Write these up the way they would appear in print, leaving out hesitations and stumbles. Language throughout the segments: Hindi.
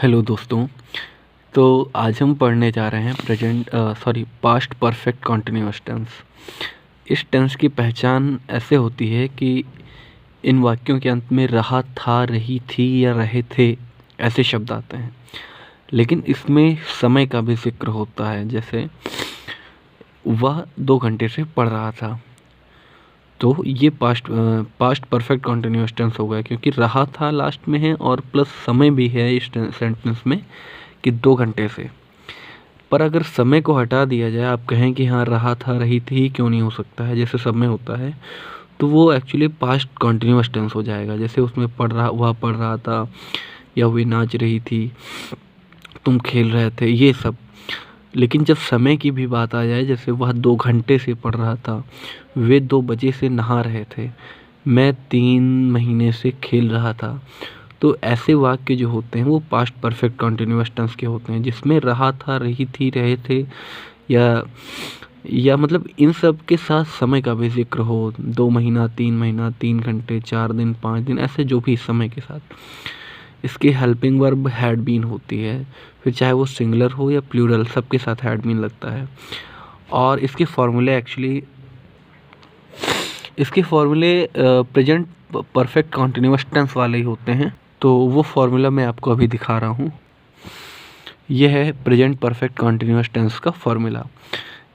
हेलो दोस्तों। तो आज हम पढ़ने जा रहे हैं पास्ट परफेक्ट कॉन्टिन्यूअस टेंस। इस टेंस की पहचान ऐसे होती है कि इन वाक्यों के अंत में रहा था, रही थी या रहे थे ऐसे शब्द आते हैं, लेकिन इसमें समय का भी जिक्र होता है। जैसे वह 2 घंटे से पढ़ रहा था, तो ये पास्ट परफेक्ट कॉन्टिन्यूअस टेंस हो गया, क्योंकि रहा था लास्ट में है और प्लस समय भी है इस सेंटेंस में कि 2 घंटे से। पर अगर समय को हटा दिया जाए, आप कहें कि हाँ रहा था, रही थी, क्यों नहीं हो सकता है जैसे सब में होता है, तो वो एक्चुअली पास्ट कॉन्टिन्यूअस टेंस हो जाएगा। जैसे उसमें वह पढ़ रहा था, या वे नाच रही थी, तुम खेल रहे थे, ये सब। लेकिन जब समय की भी बात आ जाए, जैसे वह 2 घंटे से पढ़ रहा था, वे 2 बजे से नहा रहे थे, मैं 3 महीने से खेल रहा था, तो ऐसे वाक्य जो होते हैं वो पास्ट परफेक्ट कॉन्टिन्यूअस टेंस के होते हैं, जिसमें रहा था, रही थी, रहे थे, या मतलब इन सब के साथ समय का भी जिक्र हो। 2 महीना, 3 महीना, 3 घंटे, 4 दिन, 5 दिन, ऐसे जो भी समय के साथ। इसकी हेल्पिंग वर्ब हैड बीन होती है, फिर चाहे वो सिंगुलर हो या प्लूरल, सबके साथ हैड बीन लगता है। और इसके फॉर्मूले प्रेजेंट परफेक्ट कॉन्टिन्यूअस टेंस वाले ही होते हैं। तो वो फॉर्मूला मैं आपको अभी दिखा रहा हूँ। यह है प्रेजेंट परफेक्ट कॉन्टिन्यूअस टेंस का फॉर्मूला,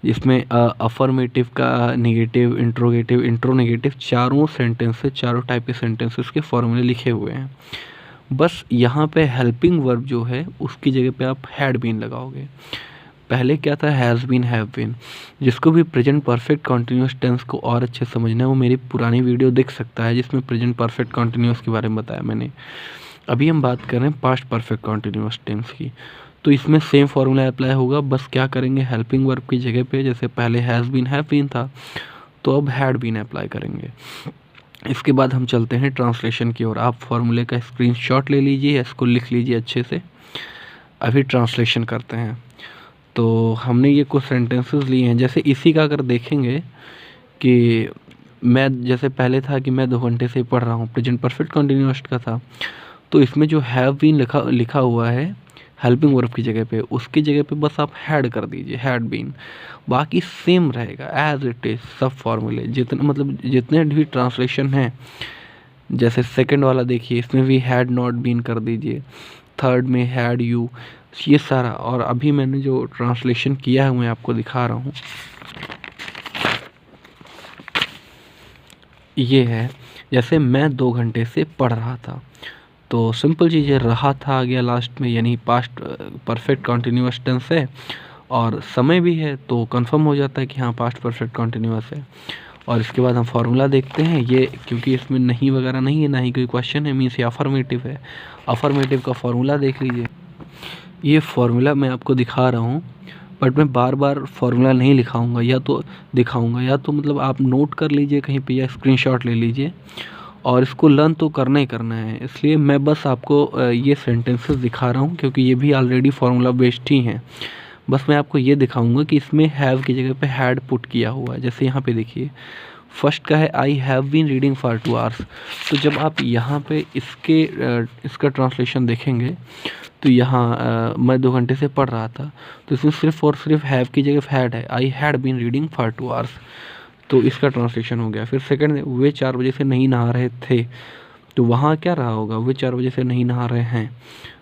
जिसमें अफर्मेटिव का, नेगेटिव, इंट्रोगेटिव, इंट्रोनेगेटिव, चारों टाइप के सेंटेंसेस के फॉर्मूले लिखे हुए हैं। बस यहाँ पे हेल्पिंग वर्ब जो है उसकी जगह पे आप हैड बीन लगाओगे। पहले क्या था, हैज़ बीन, हैव बीन। जिसको भी प्रेजेंट परफेक्ट कॉन्टिन्यूअस टेंस को और अच्छे समझना है, वो मेरी पुरानी वीडियो देख सकता है, जिसमें प्रेजेंट परफेक्ट कॉन्टिन्यूअस के बारे में बताया मैंने। अभी हम बात कर रहे हैं पास्ट परफेक्ट कॉन्टिन्यूअस टेंस की। तो इसमें सेम फॉर्मूला अप्लाई होगा, बस क्या करेंगे, हेल्पिंग वर्ब की जगह पे जैसे पहले हैज़ बीन, हैव बीन था, तो अब हैड बीन अप्लाई करेंगे। इसके बाद हम चलते हैं ट्रांसलेशन की ओर। आप फॉर्मूले का स्क्रीनशॉट ले लीजिए, इसको लिख लीजिए अच्छे से। अभी ट्रांसलेशन करते हैं। तो हमने ये कुछ सेंटेंसेस लिए हैं, जैसे इसी का अगर देखेंगे कि मैं, जैसे पहले था कि मैं 2 घंटे से पढ़ रहा हूँ, प्रेजेंट परफेक्ट कंटिन्यूअस का था, तो इसमें जो हैव बीन लिखा हुआ है हेल्पिंग वर्ब की जगह पे, उसकी जगह पे बस आप हैड कर दीजिए, हैड बीन। बाकी सेम रहेगा एज इट इज, सब फॉर्मूले जितने भी ट्रांसलेशन हैं। जैसे सेकंड वाला देखिए, इसमें भी हैड नॉट बीन कर दीजिए, थर्ड में हैड यू, ये सारा। और अभी मैंने जो ट्रांसलेशन किया है मैं आपको दिखा रहा हूँ, ये है। जैसे मैं 2 घंटे से पढ़ रहा था, तो सिंपल चीज़ है, रहा था आ गया लास्ट में, यानी पास्ट परफेक्ट कॉन्टिन्यूअस टेंस है, और समय भी है, तो कंफर्म हो जाता है कि हाँ पास्ट परफेक्ट कॉन्टिन्यूअस है। और इसके बाद हम फार्मूला देखते हैं। ये क्योंकि इसमें नहीं वगैरह नहीं है, ना ही कोई क्वेश्चन है, मीन्स ये अफर्मेटिव है। अफर्मेटिव का फार्मूला देख लीजिए। ये फार्मूला मैं आपको दिखा रहा हूँ, बट मैं बार बार फार्मूला नहीं लिखाऊंगा, या तो दिखाऊंगा, या तो मतलब आप नोट कर लीजिए कहीं पे, या स्क्रीनशॉट ले लीजिए। और इसको लर्न तो करना ही करना है, इसलिए मैं बस आपको ये सेंटेंसेस दिखा रहा हूँ, क्योंकि ये भी ऑलरेडी फार्मूला बेस्ड ही हैं। बस मैं आपको ये दिखाऊंगा कि इसमें हैव की जगह पे हैड पुट किया हुआ है। जैसे यहाँ पे देखिए, फर्स्ट का है I have been reading for 2 hours. तो जब आप यहाँ पे इसका ट्रांसलेशन देखेंगे, तो यहाँ मैं 2 घंटे से पढ़ रहा था, तो इसमें सिर्फ और सिर्फ हैव की जगह हैड है, I had been reading for 2 hours. तो इसका ट्रांसलेशन हो गया। फिर सेकंड, वे 4 बजे से नहीं नहा रहे थे, तो वहाँ क्या रहा होगा, वे 4 बजे से नहीं नहा रहे हैं।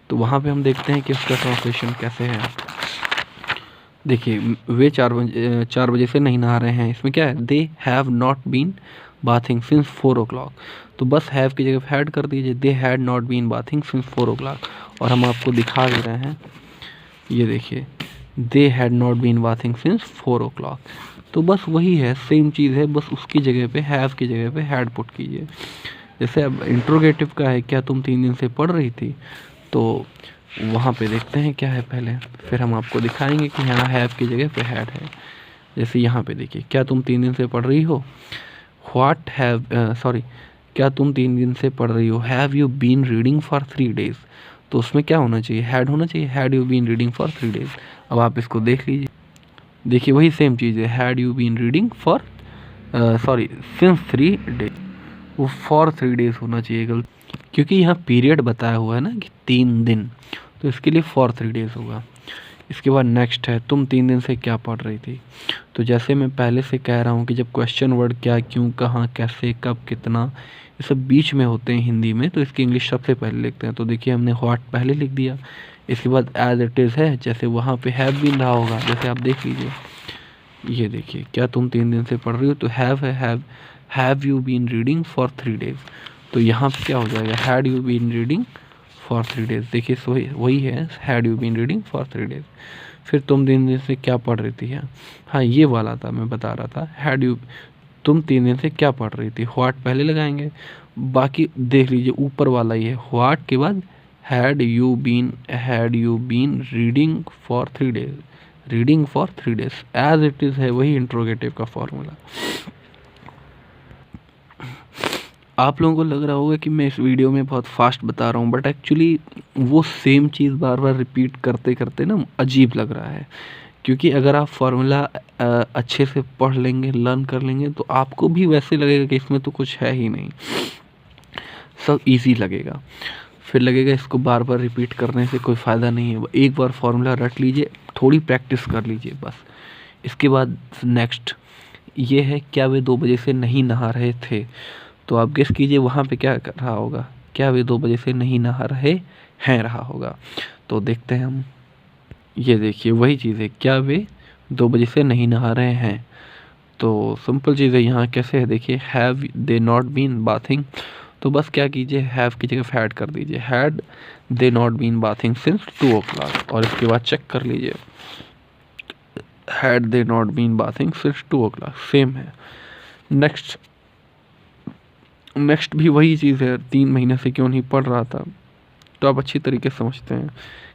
तो वहाँ पे हम देखते हैं कि उसका ट्रांसलेशन कैसे है। देखिए, वे 4 बजे से नहीं नहा रहे हैं, इसमें क्या है, they have not been bathing since 4 o'clock। तो बस हैव की जगह हैड कर दीजिए, they had not been bathing since 4 o'clock। और हम आपको दिखा दे रहे हैं, ये देखिए, they had not been bathing since 4 o'clock। तो बस वही है, सेम चीज़ है, बस उसकी जगह पे हैव की जगह पे हैड पुट कीजिए। जैसे अब इंट्रोगेटिव का है, क्या तुम 3 दिन से पढ़ रही थी, तो वहाँ पे देखते हैं क्या है पहले, फिर हम आपको दिखाएंगे कि यहाँ हैव की जगह पे हैड है। जैसे यहाँ पे देखिए, क्या तुम 3 दिन से पढ़ रही हो, क्या तुम 3 दिन से पढ़ रही हो, have you been reading for 3 days। तो उसमें क्या होना चाहिए, हैड होना चाहिए, had you been reading for 3 days। अब आप इसको देख लीजिए, देखिए वही सेम चीज़ है, had you been reading for since 3 days। वो फॉर 3 days होना चाहिए गलत, क्योंकि यहाँ पीरियड बताया हुआ है ना कि 3 दिन, तो इसके लिए फॉर 3 डेज़ होगा। इसके बाद नेक्स्ट है तुम 3 दिन से क्या पढ़ रही थी। तो जैसे मैं पहले से कह रहा हूँ कि जब क्वेश्चन वर्ड क्या, क्यों, कहाँ, कैसे, कब, कितना, ये सब बीच में होते हैं हिंदी में, तो इसकी इंग्लिश सबसे पहले लिखते हैं। तो देखिए हमने व्हाट पहले लिख दिया। इसके बाद एज इट इज़ है, जैसे वहाँ पे हैव बीन रहा होगा, जैसे आप देख लीजिए, ये देखिए क्या तुम 3 दिन से पढ़ रही हो, तो हैव है, have you been reading for 3 days. तो यहाँ पे क्या हो जाएगा, had you been reading for 3 days. देखिए वही है, had you been reading for 3 days. फिर तुम 3 दिन से क्या पढ़ रही थी है, हाँ ये वाला था, मैं बता रहा था, हैड यू, तुम 3 दिन से क्या पढ़ रही थी, व्हाट पहले लगाएंगे, बाकी देख लीजिए ऊपर वाला ही है, व्हाट के बाद had you been reading for 3 days, reading for 3 days, as it is है वही इंट्रोगेटिव का फॉर्मूला। आप लोगों को लग रहा होगा कि मैं इस वीडियो में बहुत फास्ट बता रहा हूँ, बट एक्चुअली वो सेम चीज़ बार बार रिपीट करते करते ना अजीब लग रहा है, क्योंकि अगर आप फार्मूला अच्छे से पढ़ लेंगे, लर्न कर लेंगे, तो आपको भी वैसे लगेगा कि इसमें तो कुछ है ही नहीं, सब इजी लगेगा। फिर लगेगा इसको बार बार रिपीट करने से कोई फ़ायदा नहीं है, एक बार फार्मूला रट लीजिए, थोड़ी प्रैक्टिस कर लीजिए बस। इसके बाद नेक्स्ट ये है, क्या वे 2 बजे से नहीं नहा रहे थे। तो आप गेस कीजिए वहाँ पे क्या कर रहा होगा, क्या वे 2 बजे से नहीं नहा रहे हैं रहा होगा। तो देखते हैं हम, ये देखिए वही चीज़ है, क्या वे 2 बजे से नहीं नहा रहे हैं। तो सिंपल चीज़ है, यहाँ कैसे है देखिए, have they not been bathing. तो बस क्या कीजिए, हैव की जगह हैड कर दीजिए, had they not been bathing since 2 o'clock। और इसके बाद चेक कर लीजिए, had they not been bathing since 2 o'clock, same है। नेक्स्ट भी वही चीज़ है, 3 महीने से क्यों नहीं पढ़ रहा था। तो आप अच्छी तरीके से समझते हैं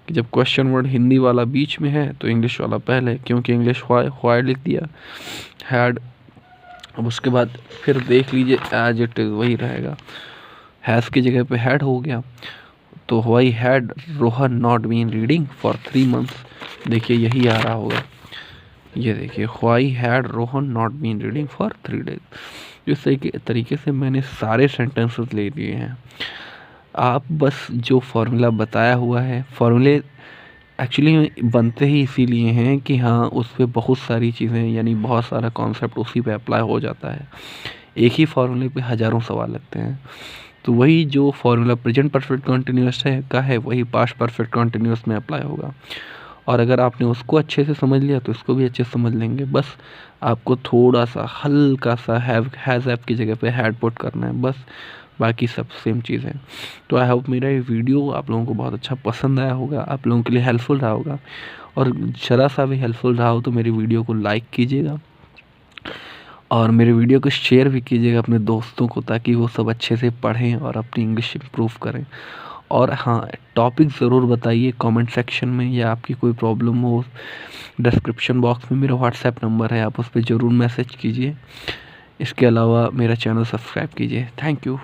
कि जब क्वेश्चन वर्ड हिंदी वाला बीच में है तो इंग्लिश वाला पहले, क्योंकि इंग्लिश व्हाई लिख दिया, हैड। अब उसके बाद फिर देख लीजिए एज इट इज़ वही रहेगा, हैज़ की जगह पे हैड हो गया। तो why had Rohan not been reading for 3 months। देखिए यही आ रहा होगा, ये देखिए why had Rohan not been reading for 3 days। इस तरीके से मैंने सारे सेंटेंसेस ले लिए हैं। आप बस जो फार्मूला बताया हुआ है, फार्मूले एक्चुअली बनते ही इसीलिए हैं कि हाँ उस पर बहुत सारी चीज़ें, यानी बहुत सारा कॉन्सेप्ट उसी पे अप्लाई हो जाता है। एक ही फार्मूले पे हज़ारों सवाल लगते हैं। तो वही जो फार्मूला प्रेजेंट परफेक्ट कंटिन्यूअस है वही पास्ट परफेक्ट कंटिन्यूअस में अप्लाई होगा। और अगर आपने उसको अच्छे से समझ लिया तो इसको भी अच्छे से समझ लेंगे। बस आपको थोड़ा सा हल्का सा हैज़ की जगह पे हैड पुट करना है बस, बाकी सब सेम चीज़ है। तो आई होप मेरा ये वीडियो आप लोगों को बहुत अच्छा पसंद आया होगा, आप लोगों के लिए हेल्पफुल रहा होगा। और ज़रा सा भी हेल्पफुल रहा हो तो मेरी वीडियो को लाइक कीजिएगा और मेरे वीडियो को शेयर भी कीजिएगा अपने दोस्तों को, ताकि वो सब अच्छे से पढ़ें और अपनी इंग्लिश इम्प्रूव करें। और हाँ, टॉपिक ज़रूर बताइए कमेंट सेक्शन में, या आपकी कोई प्रॉब्लम हो डिस्क्रिप्शन बॉक्स में मेरा व्हाट्सएप नंबर है, आप उस पर ज़रूर मैसेज कीजिए। इसके अलावा मेरा चैनल सब्सक्राइब कीजिए। Thank you.